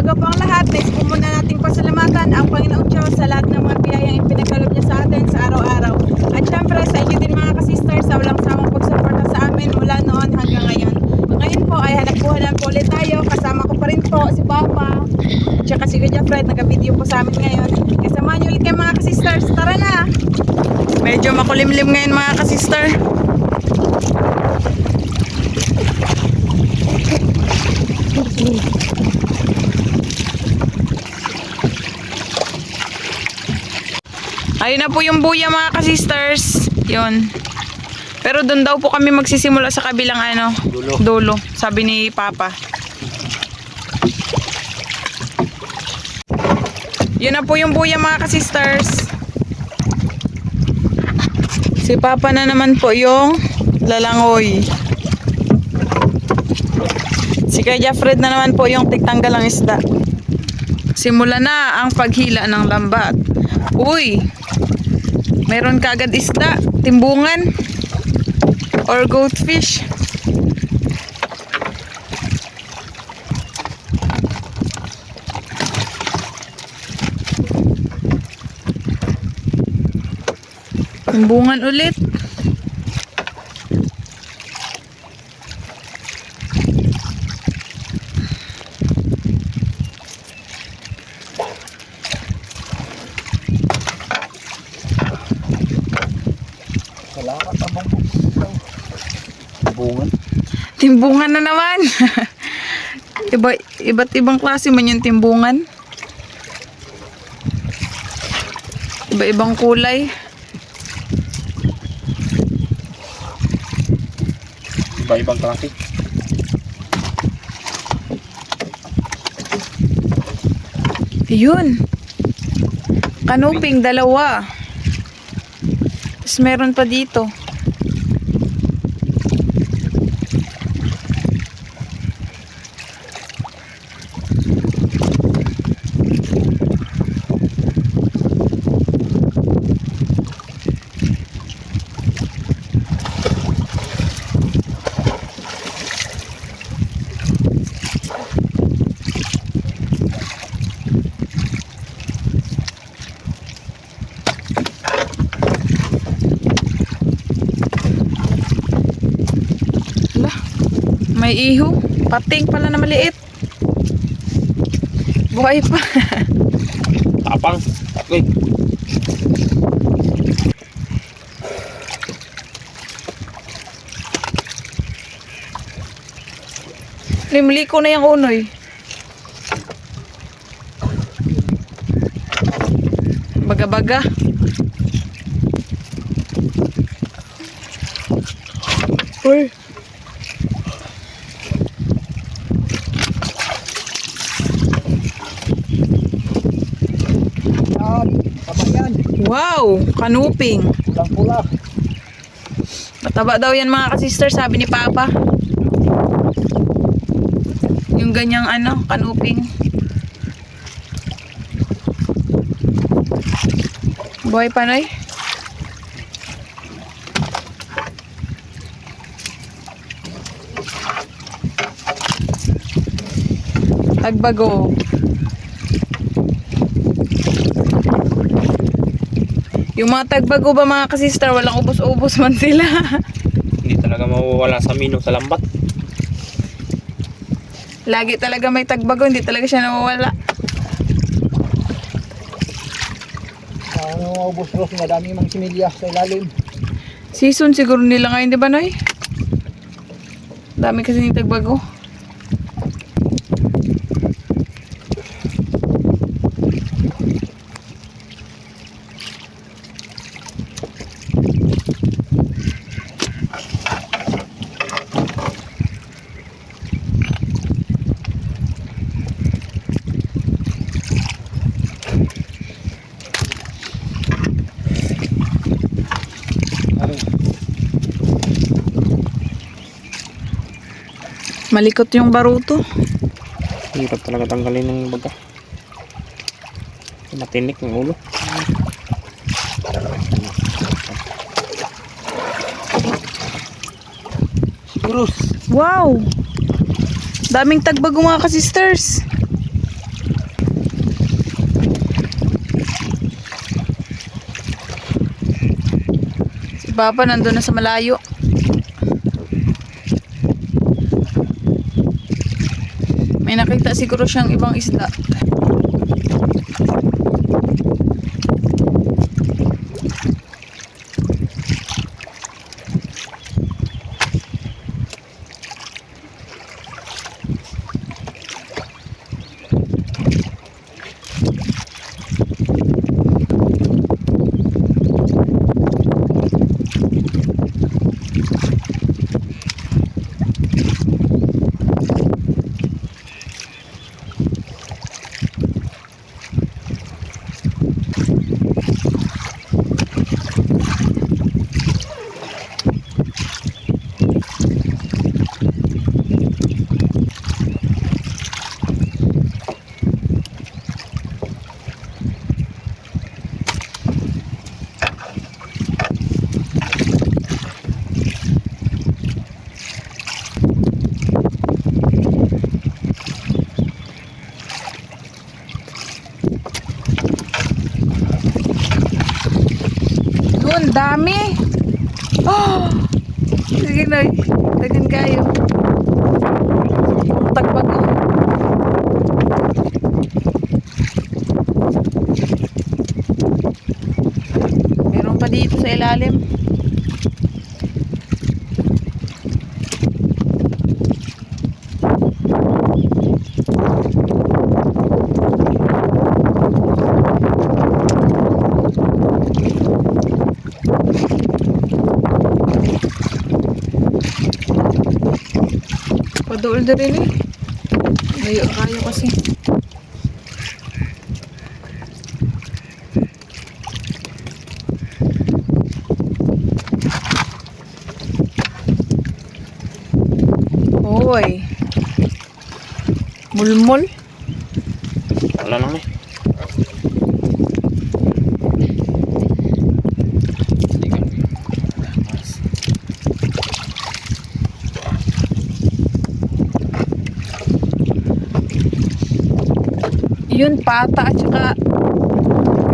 Bago po ang lahat, nais po muna nating pasalamatan ang Panginoong Diyos sa lahat ng mga biyayang ipinagkaloob niya sa atin sa araw-araw. At syempre sa inyo din mga ka-sisters sa walang samang pagsuporta sa amin mula noon hanggang ngayon. Ngayon po ay hanap buhay po ulit tayo. Kasama ko pa rin po si Papa. Tsaka si Kuya Fred, nag-video po sa amin ngayon. Kasama niyo ulit kayo mga ka-sisters. Tara na! Medyo makulimlim ngayon mga ka-sister. Ayun na po yung buya mga ka-sisters. Yun. Pero doon daw po kami magsisimula sa kabilang dulo. Sabi ni Papa. Yun na po yung buya mga ka-sisters. Si Papa na naman po yung lalangoy. Si Kuya Fred na naman po yung tigtanggal ng isda. Simula na ang paghila ng lambat. Uy! Meron kaagad isda, timbungan or goldfish. Timbungan ulit. Timbungan na naman. Iba't ibang klase man yung timbungan. Iba-ibang kulay. Iba-ibang klase. Yun. Kanuping, dalawa. Tapos meron pa dito. May iho. Pating pala na maliit. Buhay pa. Tapang. Wait. Limli ko na yung unoy. Baga-baga. Uy. Wow, kanuping. Pulang-pula. Mataba daw yan mga ka-sister, sabi ni Papa. Yung ganyang kanuping. Buhay pa, Noy? Tagbago. Yung mga tagbago ba mga ka-sister, walang ubos-ubos man sila. Hindi talaga mawawala sa mino sa lambat. Lagi talaga may tagbago, hindi talaga siya nawawala. Ubos Ros, madami mang similya sa ilalim. Season siguro nila ngayon, di ba, Noy? Dami kasi yung tagbago. Malikot yung baruto. Hirap talaga tanggalin ng baga. Matinik ng ulo. Sigurus. Wow! Daming tagbago mga ka-sisters. Si Papa nandun na sa malayo. May nakita siguro siyang ibang isda. Doon, dami. Oh! Sige na. Tagan kayo. Tagbago. Meron pa dito sa ilalim. Padool na rin eh. Layo kayo kasi. Hoy. Mulmul. Wala lang eh. Yun, pata at saka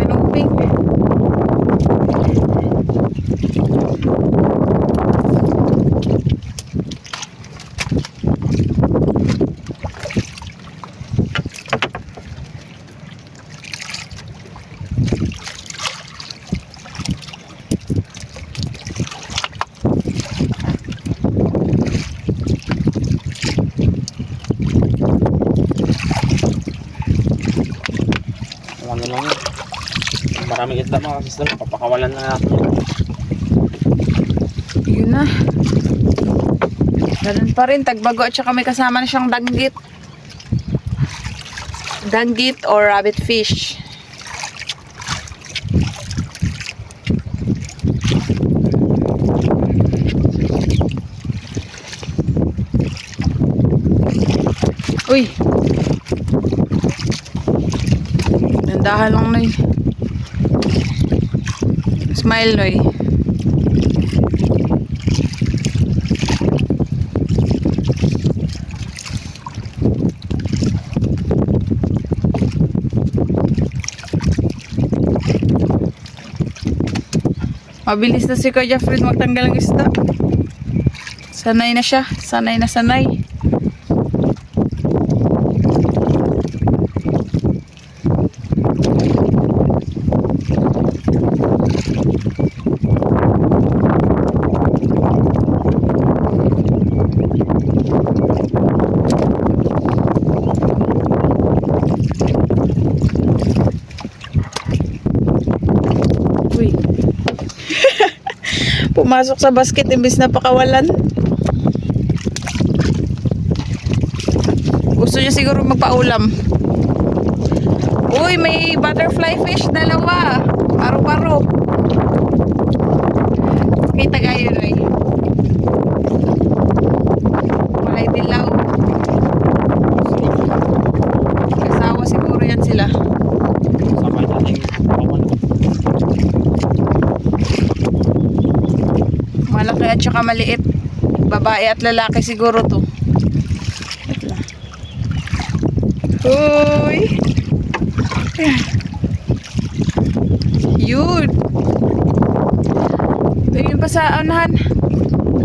kanuping. Ano lang yun. Maraming isda mga sister. Papakawalan na natin. Yun na. Ganun pa rin, tagbago at saka may kasama na siyang danggit. Danggit or rabbit fish. Uy! Dandahan lang, Noy. Smile, Noy. Mabilis na si Kuya Jeffrey magtanggal ng isda. Sanay na siya. Sanay na sanay. Uy. Pumasok sa basket imbis na pakawalan. Gusto niya siguro magpaulam. Uy, may butterfly fish, dalawa. Paro-paro. Kita kayo, Noy. Kulay dilaw. Kasawa siguro yan sila. Sabay natin. Malaki at saka maliit. Babae at lalaki siguro to. Uy! Yun! Tingin pa pa sa unahan.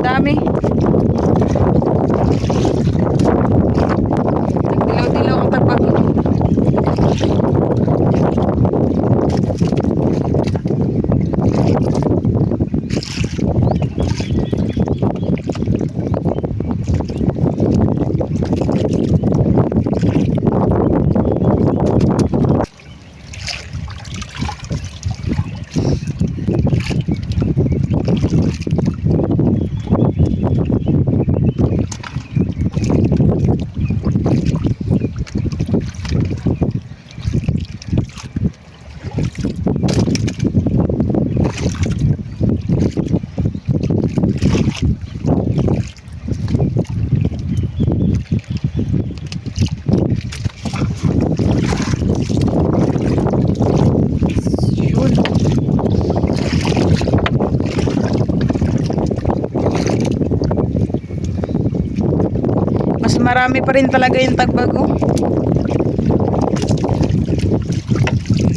Dami. Nagdilaw-dilaw ang tagbago. Mas marami pa rin talaga yung tagbago.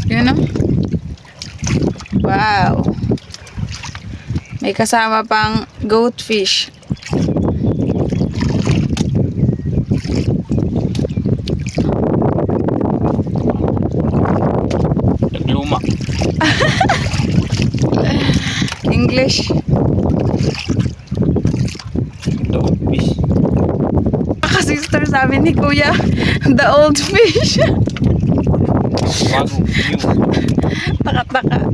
Yun o. Wow. May kasama pang goatfish. Nagluma. English. The old fish. Sister sabi ni Kuya, the old fish. Bago. New. Taka-taka.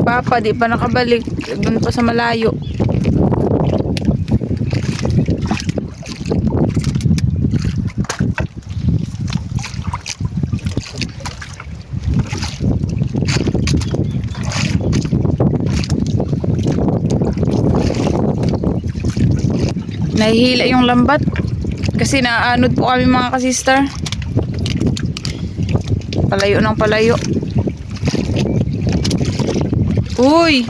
Papa, di pa nakabalik. Doon pa sa malayo. Nahihila yung lambat kasi naaanod po kami mga kasister. Palayo ng palayo. Uy,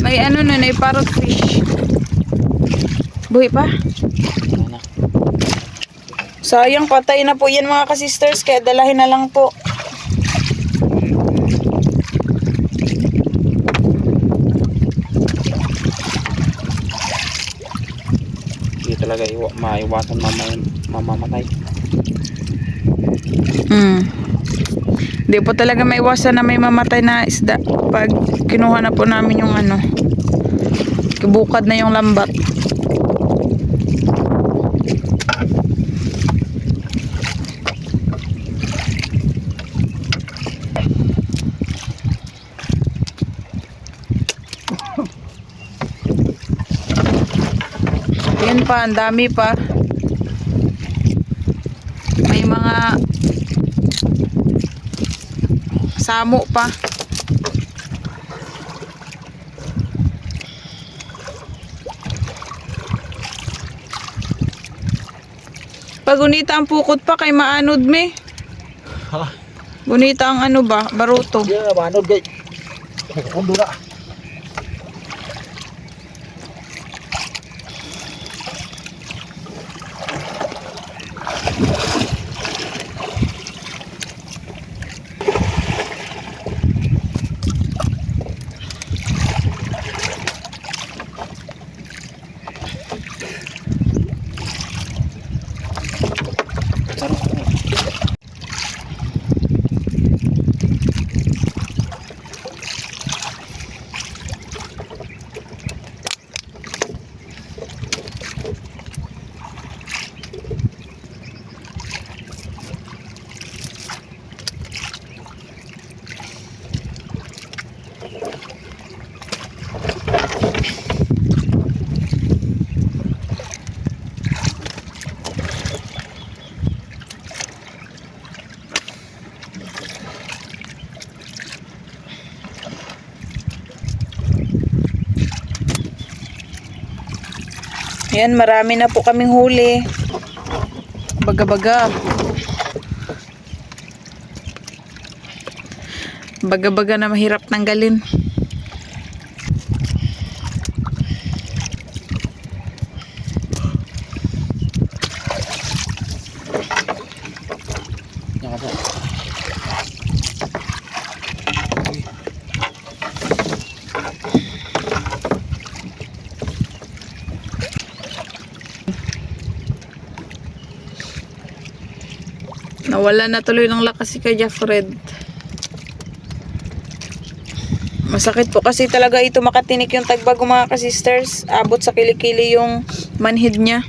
may ano na, may parrot fish. Buhay pa. Ano na? Sayang, patay na po yan mga kasisters, kaya dalahin na lang po. Hindi talaga maiwasan mamamatay. Hindi po talaga maiwasan na may mamatay na isda pag kinuha na po namin yung ano, bukad na yung lambat. Yan pa, ang dami pa. May mga samo pa. Pag gunita ang pukot pa kay maanod me. Ha? Gunita ang ano ba, baruto. Yeah, manod kay. Kundo na. Yan, marami na po kaming huli. Baga-baga. Baga-baga na mahirap tanggalin. Nawala na tuloy ng lakas si Kuya Fred. Masakit po kasi talaga ito makatinik yung tagbago mga ka-sisters. Abot sa kilikili yung manhid niya.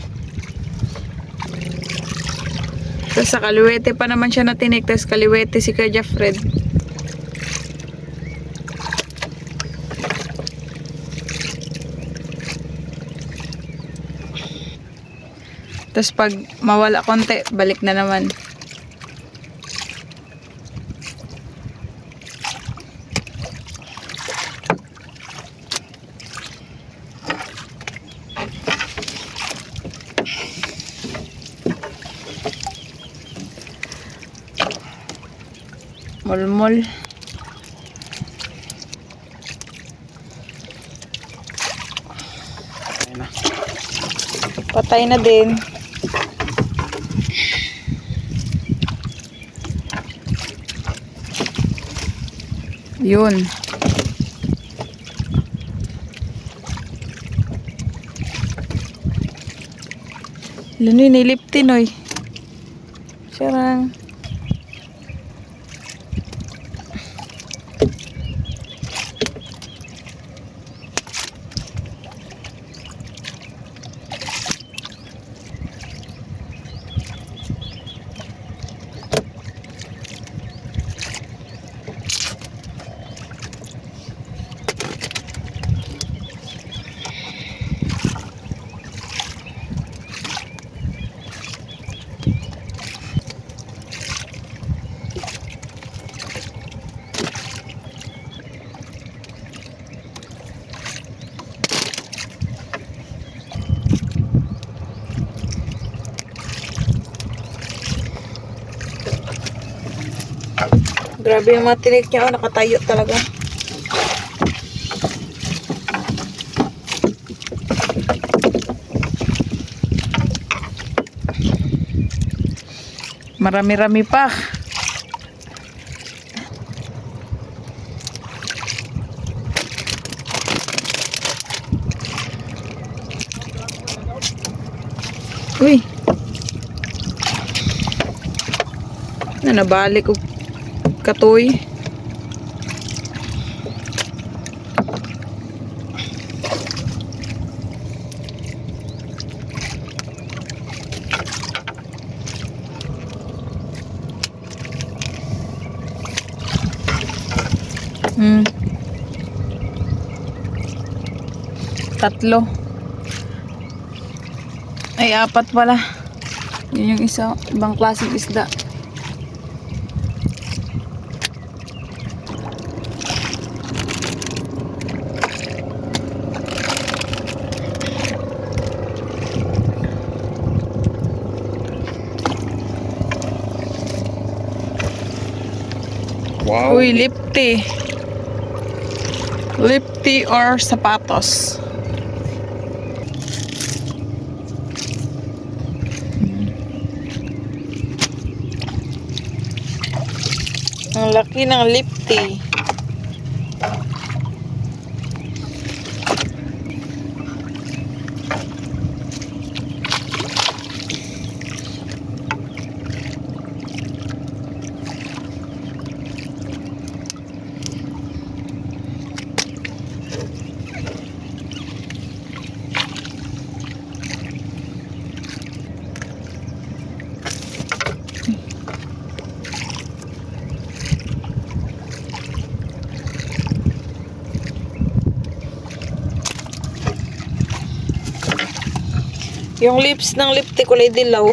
Tapos sa kaliwete pa naman siya natinik. Tapos kaliwete si Kuya Fred. Tapos pag mawala konti, balik na naman. Mulmul. Ayun na. Patay na din. Yun. Lanoy, niliptin oy. Sarang. Grabe yung mga tinik niya. Oh, nakatayo talaga. Marami-rami pa. Uy. Nabalik ko katoy. Tatlo. Ay, apat pala. Yun yung isa. Ibang klaseng isda. Wow. Uy, lipti. Lipti or sapatos. Ang laki ng lipti. Yung lips ng lipti kulay dilaw.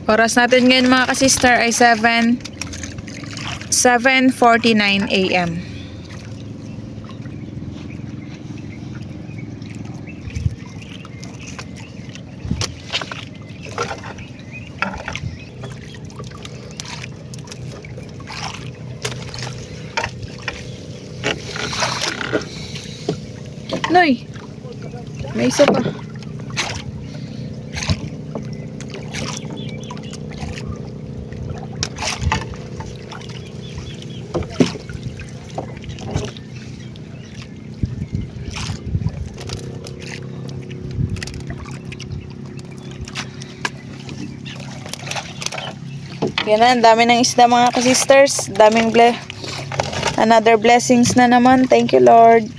Oras natin ngayon mga ka-sister ay 7:49 AM. Noy, may isa pa. Yan na, ang dami ng isda mga ka-sisters. Another blessings na naman. Thank you, Lord.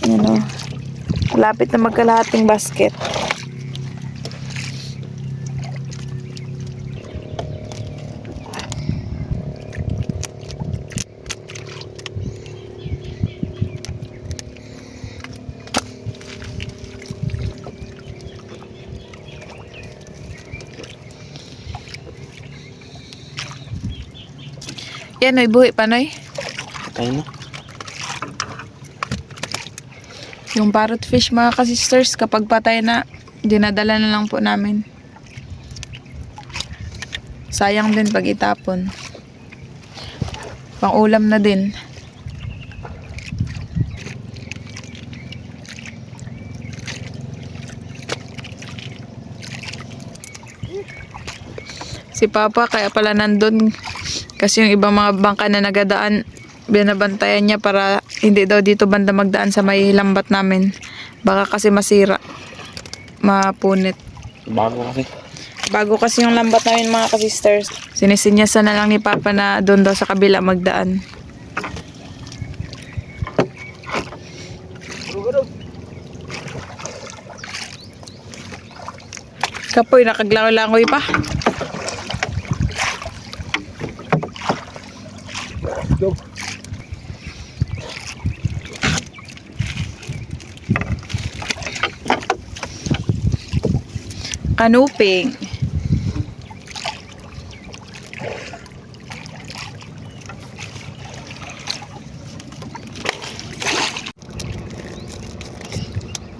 Yan o. Malapit na magkalahating basket. Yan, Noy, buhi pa, Noy. Tayo na. Yung parrot fish, mga ka-sisters, kapag patay na, dinadala na lang po namin. Sayang din pag itapon. Pang-ulam na din. Si Papa, kaya pala nandun. Kasi yung ibang mga bangka na nagadaan, binabantayan niya para hindi daw dito banda magdaan sa may lambat namin. Baka kasi masira. Mapunit. Bago kasi. Bago kasi yung lambat namin mga ka-sisters. Sinisinyasan na lang ni Papa na doon daw sa kabila magdaan. Kapoy, nakaglangoy-langoy pa. Go. Kanuping.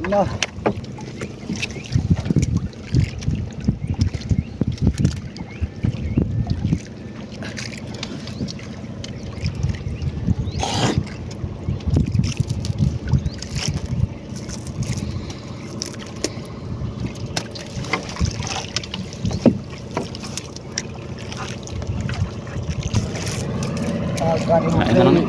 Na. Kanin mo. Kain na lang.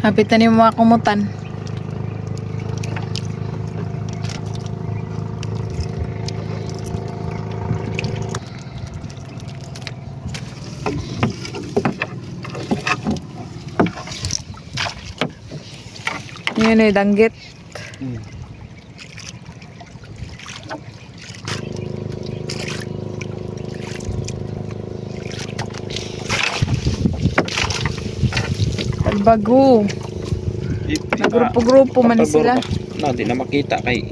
Hapit na yung mga kumutan. Yun ay danggit. Bago. Nagrupo-grupo man ni sila. No, di na makita kay.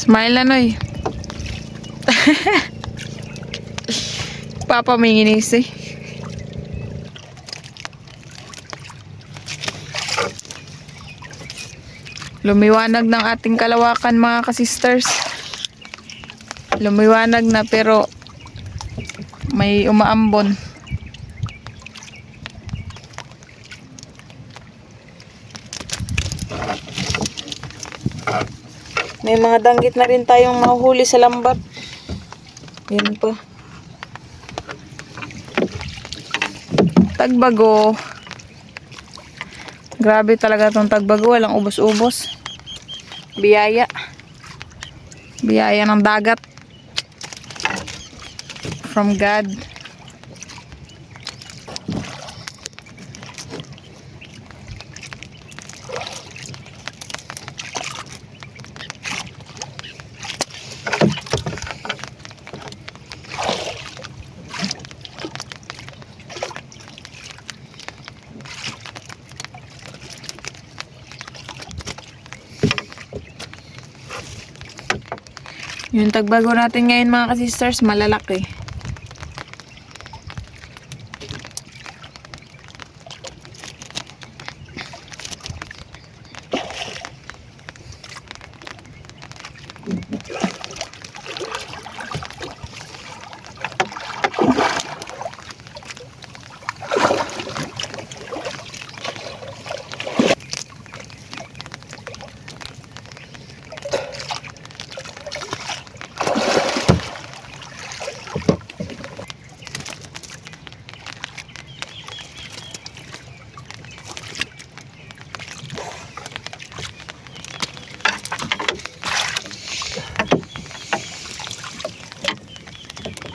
Smile na, Noy. Papa may nginis eh. Lumiwanag ng ating kalawakan mga ka-sisters. Lumiwanag na pero may umaambon. May mga danggit na rin tayong mahuhuli sa lambat. Yan pa. Tagbago. Grabe talaga tong tagbago, walang ubos-ubos. Biyaya. Biyaya ng dagat. From God. Yung tagbago natin ngayon mga ka-sisters, malalaki.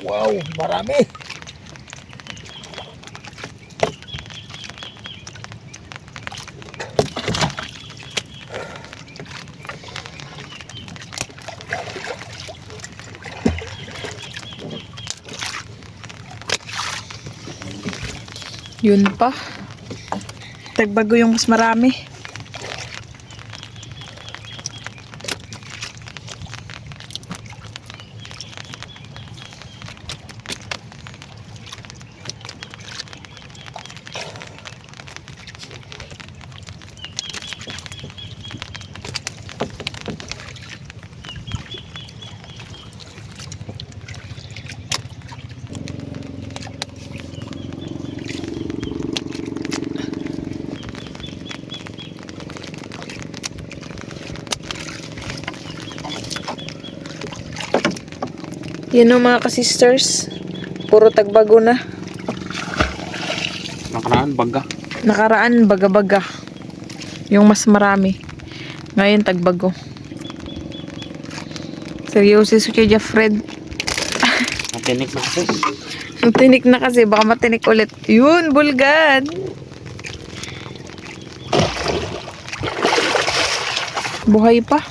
Wow, marami. Yun pa. Tagbago yung mas marami. Yan o mga ka-sisters. Puro tagbago na. Nakaraan, baga. Nakaraan, baga-baga. Yung mas marami. Ngayon, tagbago. Seryoso si Kuya Fred. Matinik na kasi. Matinik na kasi. Baka matinik ulit. Yun, bulgad. Buhay pa.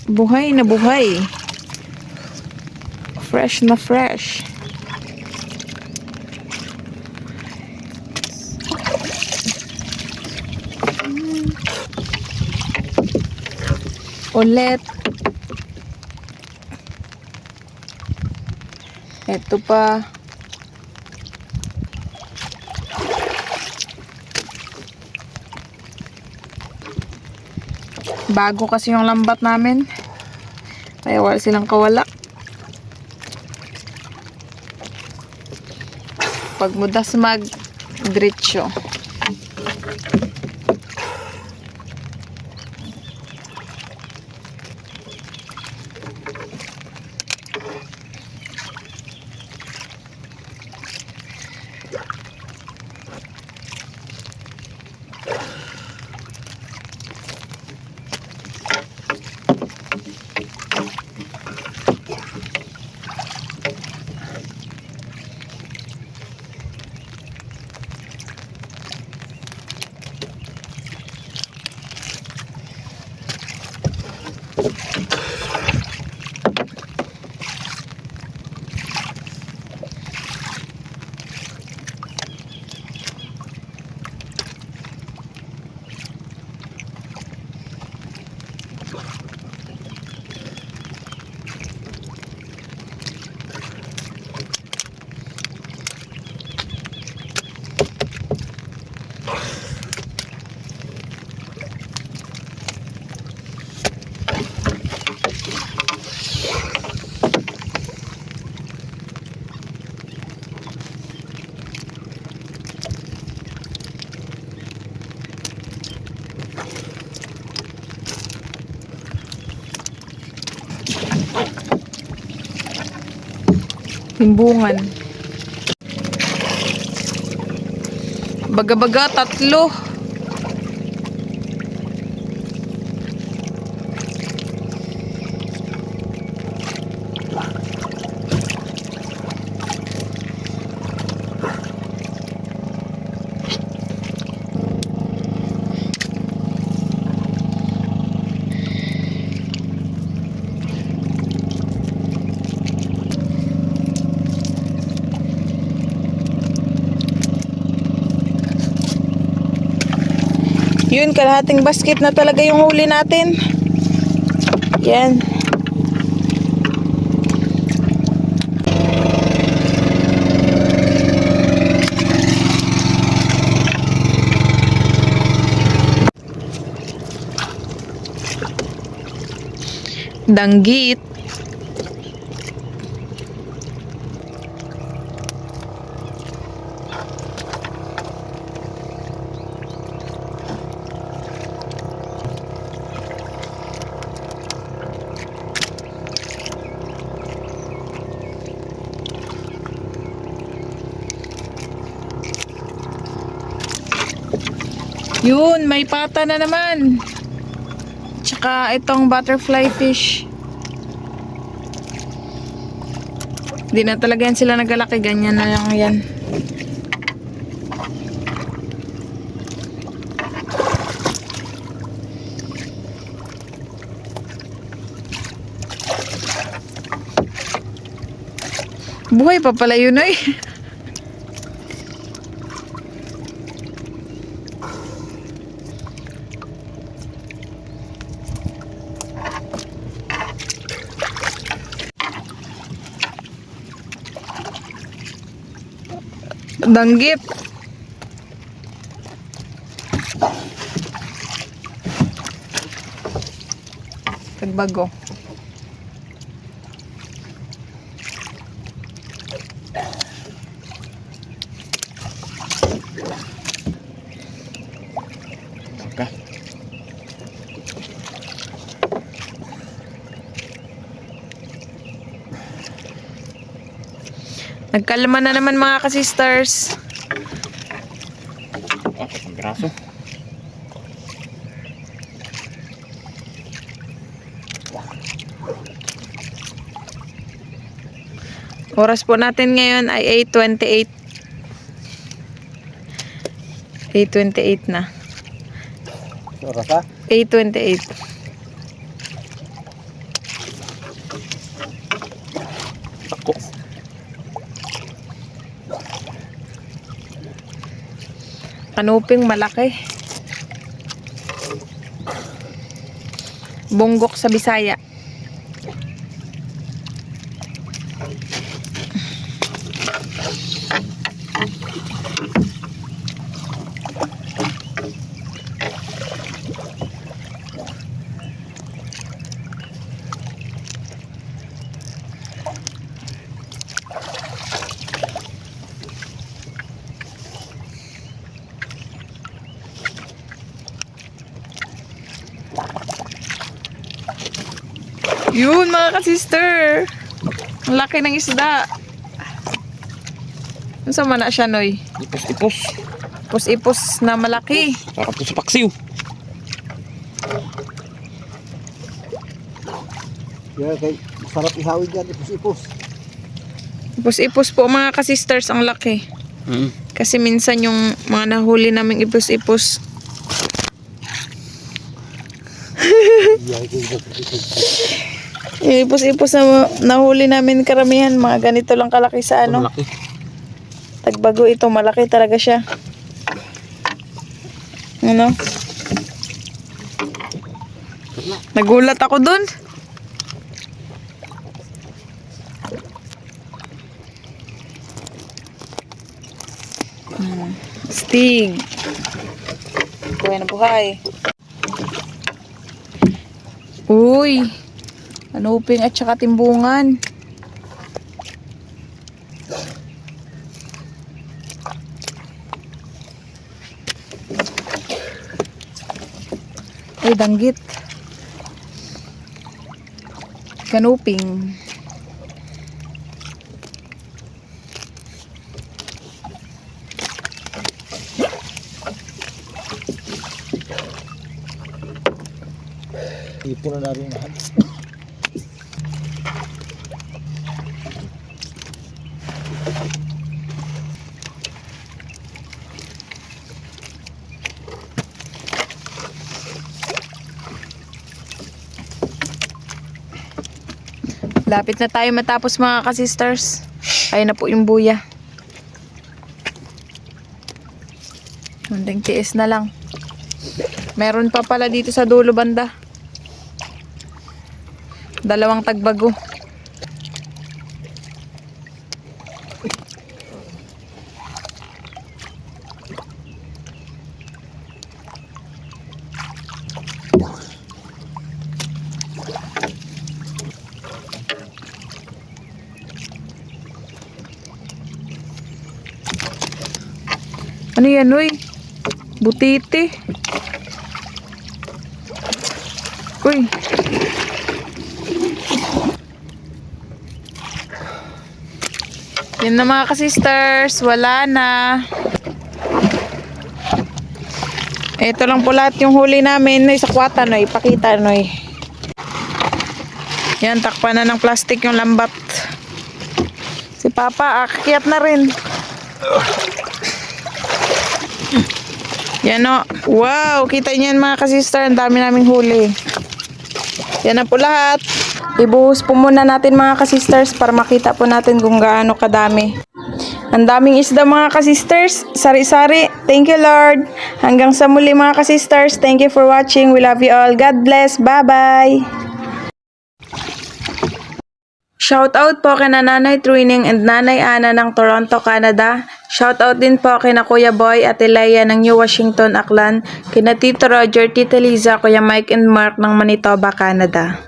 Buhay na buhay. Fresh na fresh. Ulit. Ito pa. Bago kasi yung lambat namin. Kaya wala silang kawala. Pag mudas mag-diretso. Timbungan. Baga-baga, 3. Yun, kalahating basket na talaga yung huli natin. Yan. Danggit. Yun, may pata na naman. Tsaka itong butterfly fish. Di na talaga yan sila nagalaki. Ganyan na lang yan. Buhay pa pala yun eh. Danggit. Tagbago. Okay. Nagkalma na naman mga kasisters. Ang piraso. Oras po natin ngayon ay 8:28. 8:28 na. Oras ha? 8:28. Tako. Kanuping malaki. Bunggok sa Bisaya. Yun mga ka-sister. Ang laki ng isda. Ano sa mana siya, Noy? Ipos-ipos. Ipos-ipos na malaki. Sarap to sa paksiw. Kaya kay masarap ihawin dyan, ipos-ipos. Ipos-ipos po mga ka-sisters, ang laki. Kasi minsan yung mga nahuli naming ipos-ipos. Yung ipos-ipos na nahuli namin karamihan, mga ganito lang kalaki sa ano. Malaki. Tagbago ito, malaki talaga siya. Ano? Nagulat ako dun. Stig. Buhay na buhay. Uy. Anuping at saka timbungan. Ay, danggit. Kanuping. Tipo na rin lahat. Lapit na tayo matapos mga ka-sisters. Ayun na po yung buya. Munding tiis na lang. Meron pa pala dito sa dulo banda. 2 tagbago. Ano yan, uy? Butiti. Uy. Yan na mga ka-sisters. Wala na. Ito lang po lahat yung huli namin. Noy, sa kwata, Noy. Pakita, Noy. Yan, takpan na ng plastic yung lambat. Si Papa, akyat na rin. Yan o. Wow, kita niyan mga ka-sister. Ang dami naming huli. Yan na po lahat. Ibuhos po muna natin mga ka-sisters para makita po natin kung gaano kadami. Ang daming isda mga ka-sisters. Sari-sari. Thank you Lord. Hanggang sa muli mga ka-sisters. Thank you for watching. We love you all. God bless. Bye-bye. Shout out po kina Nanay Twining and Nanay Ana ng Toronto, Canada. Shout out din po kina Kuya Boy at Elia ng New Washington, Aklan. Kina Tito Roger, Tita Liza, Kuya Mike and Mark ng Manitoba, Canada.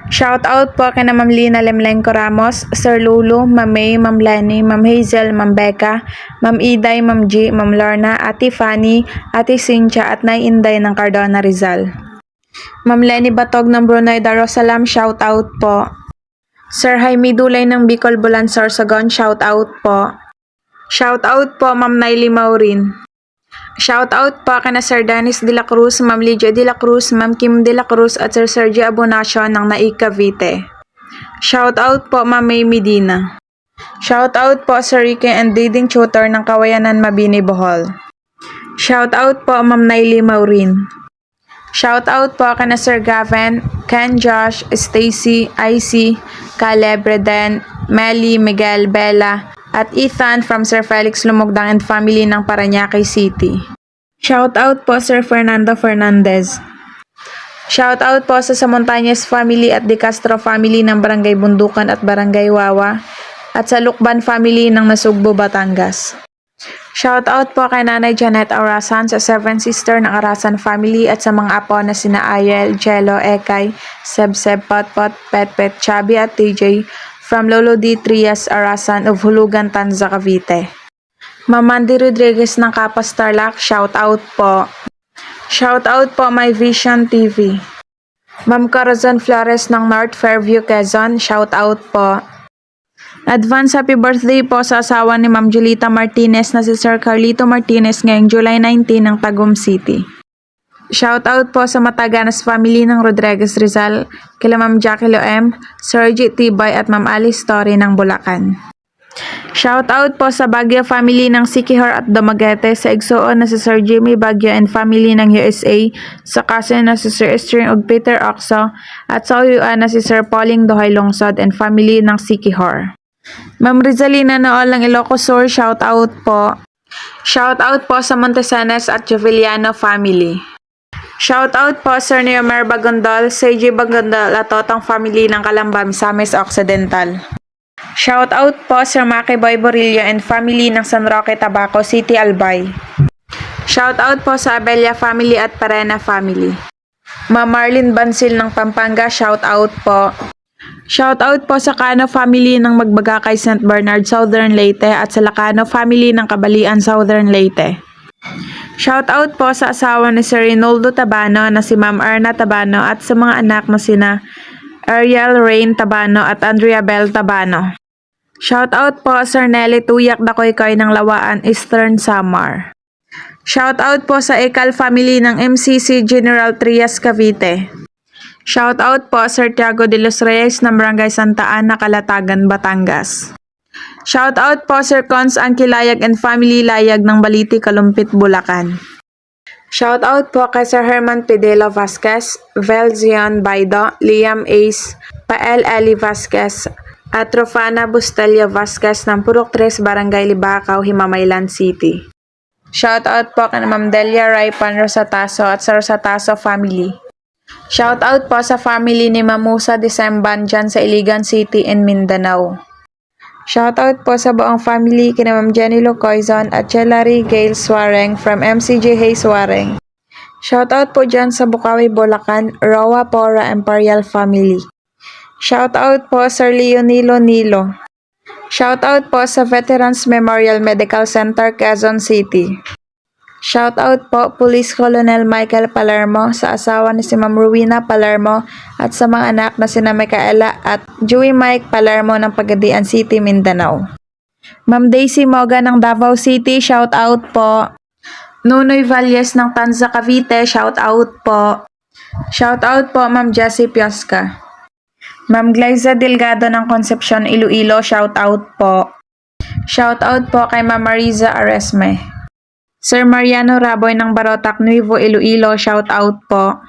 Shout out po kina Ma'am Lina Lemlenco Ramos, Sir Lulu, Ma'am May, Ma'am Lenny, Ma'am Hazel, Ma'am Becca, Ma'am Iday, Ma'am G, Ma'am Lorna, Ate Fanny, Ate Cynthia at Nay Inday ng Cardona, Rizal. Ma'am Lenny Batog ng Brunei Darussalam, shout out po. Sir Jaime Dulay ng Bicol Bulan Sorsogon, shout out po. Shout out po Ma'am Naily Maurin. Shout out po kina Sir Dennis De La Cruz, Ma'am Lydia De La Cruz, Ma'am Kim De La Cruz at Sir Sergio Abonacio ng Naik Cavite. Shout out po Ma'am May Medina. Shout out po Sir Ricky and Diding Tutor ng Kawayanan, Mabini, Bohol. Shout out po Ma'am Naily Maurin. Shout out po kina Sir Gavin, Ken, Josh, Stacy, IC, Caleb, Reden, Melly, Miguel, Bella, at Ethan from Sir Felix Lumugdang and family ng Parañaque City. Shout out po Sir Fernando Fernandez. Shout out po sa Montañez family at De Castro family ng Barangay Bundukan at Barangay Wawa at sa Lukban family ng Nasugbo, Batangas. Shout out po kay Nanay Janet Arasan sa Seven Sister ng Arasan family at sa mga apo na sina Ayel, Jello, Ekay, Seb, Potpot, Petpet, Chabi at TJ from Lolo D. Trias Arasan of Hulugan, Tanza, Cavite. Ma'am Mandy Rodriguez ng Kapas Tarlac, shout out po. Shout out po My Vision TV. Ma'am Corazon Flores ng North Fairview, Quezon, shout out po. Advance happy birthday po sa asawa ni Ma'am Julita Martinez na si Sir Carlito Martinez ngayong July 19 ng Tagum City. Shout out po sa Mataganas family ng Rodriguez Rizal, kila Ma'am Jackie Loem, Sir G. Tibay at Ma'am Alice Story ng Bulacan. Shout out po sa Baguio family ng Sikihor at Dumaguete, sa Igsoon na si Sir Jimmy Baguio and family ng USA, sa Quezon na si Sir Estring og Peter Oxo, at sa Uyuan na si Sir Pauling Dohay Lungsod and family ng Sikihor. Ma'am Rizalina Nool ng Ilocos Sur, shout out po. Shout out po sa Montesanes at Joviliano family. Shout out po Sir Neomer Bagondol, CJ Bagondol at Totong family ng Calamba, Misamis Occidental. Shout out po Sir Maki Boy Borillo and family ng San Roque, Tabaco City, Albay. Shout out po sa Abella family at Parena family. Ma'am Marlene Bansil ng Pampanga, shout out po. Shout out po sa Cano family ng Magbagakay, St. Bernard, Southern Leyte at sa Lacano family ng Kabalian, Southern Leyte. Shout out po sa asawa ni Sir Rinaldo Tabano na si Ma'am Erna Tabano at sa mga anak na sina Ariel Rain Tabano at Andrea Bell Tabano. Shout out po Sir Nelly Tuyak Dakoykoy ng Lawaan, Eastern Samar. Shout out po sa Ekal family ng MCC General Trias, Cavite. Shout out po Sir Tiago de los Reyes ng Barangay Santa Ana, Calatagan, Batangas. Shout out po Sir Cons Angkilayag and Family Layag ng Baliti, Kalumpit, Bulacan. Shout out po kay Sir Herman Pedelo Vasquez, Vel Zion Baido, Liam Ace, Pael Eli Vasquez, at Rofana Bustelio Vasquez ng Purok 3, Barangay Libakaw, Himamaylan City. Shout out po kay Ma'am Delia Raipan Rosataso at sa Rosataso family. Shout out po sa family ni Mamusa Decemban dyan sa Iligan City in Mindanao. Shout out po sa buong family kina Ma'am Jenny Locoizon at Chelary Gail Swareng from MCJ Hay Swareng. Shout out po dyan sa Bukawi, Bulacan, Roa Pora Imperial family. Shout out po Sir Leonilo Nilo. Shout out po sa Veterans Memorial Medical Center, Quezon City. Shout out po Police Colonel Michael Palermo sa asawa ni si Ma'am Rowena Palermo at sa mga anak na sina Micaela at Joey Mike Palermo ng Pagadian City, Mindanao. Ma'am Daisy Moga ng Davao City, shout out po. Nunoy Valles ng Tanza Cavite, shout out po. Shout out po Ma'am Jessie Piosca. Ma'am Glyza Delgado ng Concepcion, Iloilo, shout out po. Shout out po kay Ma'am Mariza Aresme. Sir Mariano Raboy ng Barotac, Nuevo, Iloilo, shout out po.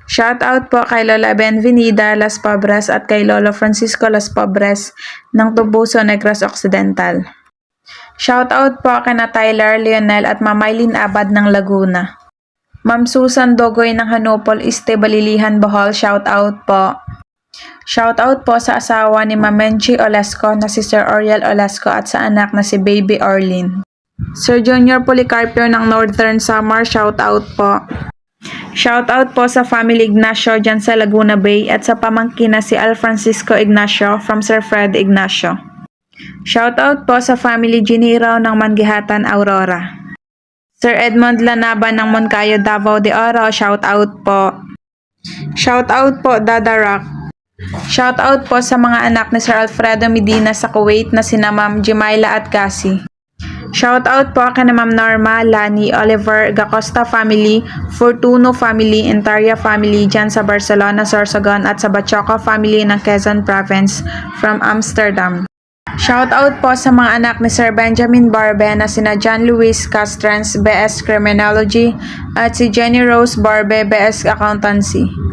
Shout out po kay Lola Benvenida Las Pobres at kay Lolo Francisco Las Pobres ng Tubuso, Negros Occidental. Shout out po kay na Tyler Lionel at Ma'am Mylene Abad ng Laguna. Ma'am Susan Dogoy ng Hanopol, Este, Balilihan, Bohol, shout out po. Shout out po sa asawa ni Ma'am Menchi Olasco na si Sir Oriel Olasco at sa anak na si Baby Orlin. Sir Junior Policarpio ng Northern Samar, shout out po. Shout out po sa family Ignacio dyan sa Laguna Bay at sa pamangkin na si Al Francisco Ignacio from Sir Fred Ignacio. Shout out po sa family Giniraw ng Mangihatan, Aurora. Sir Edmond Lanaban ng Moncayo, Davao de Oro, shout out po. Shout out po Dada Rock. Shout out po sa mga anak ni Sir Alfredo Medina sa Kuwait na sina Ma'am Jimaila at Cassie. Shout out po kay Ma'am Norma, Lani, Oliver, Gacosta family, Fortuno family, Intaria family dyan sa Barcelona, Sorsogon at sa Bachoco family ng Quezon Province from Amsterdam. Shout out po sa mga anak ni Sir Benjamin Barbe na sina John Luis Castrens, BS Criminology at si Jenny Rose Barbe, BS Accountancy.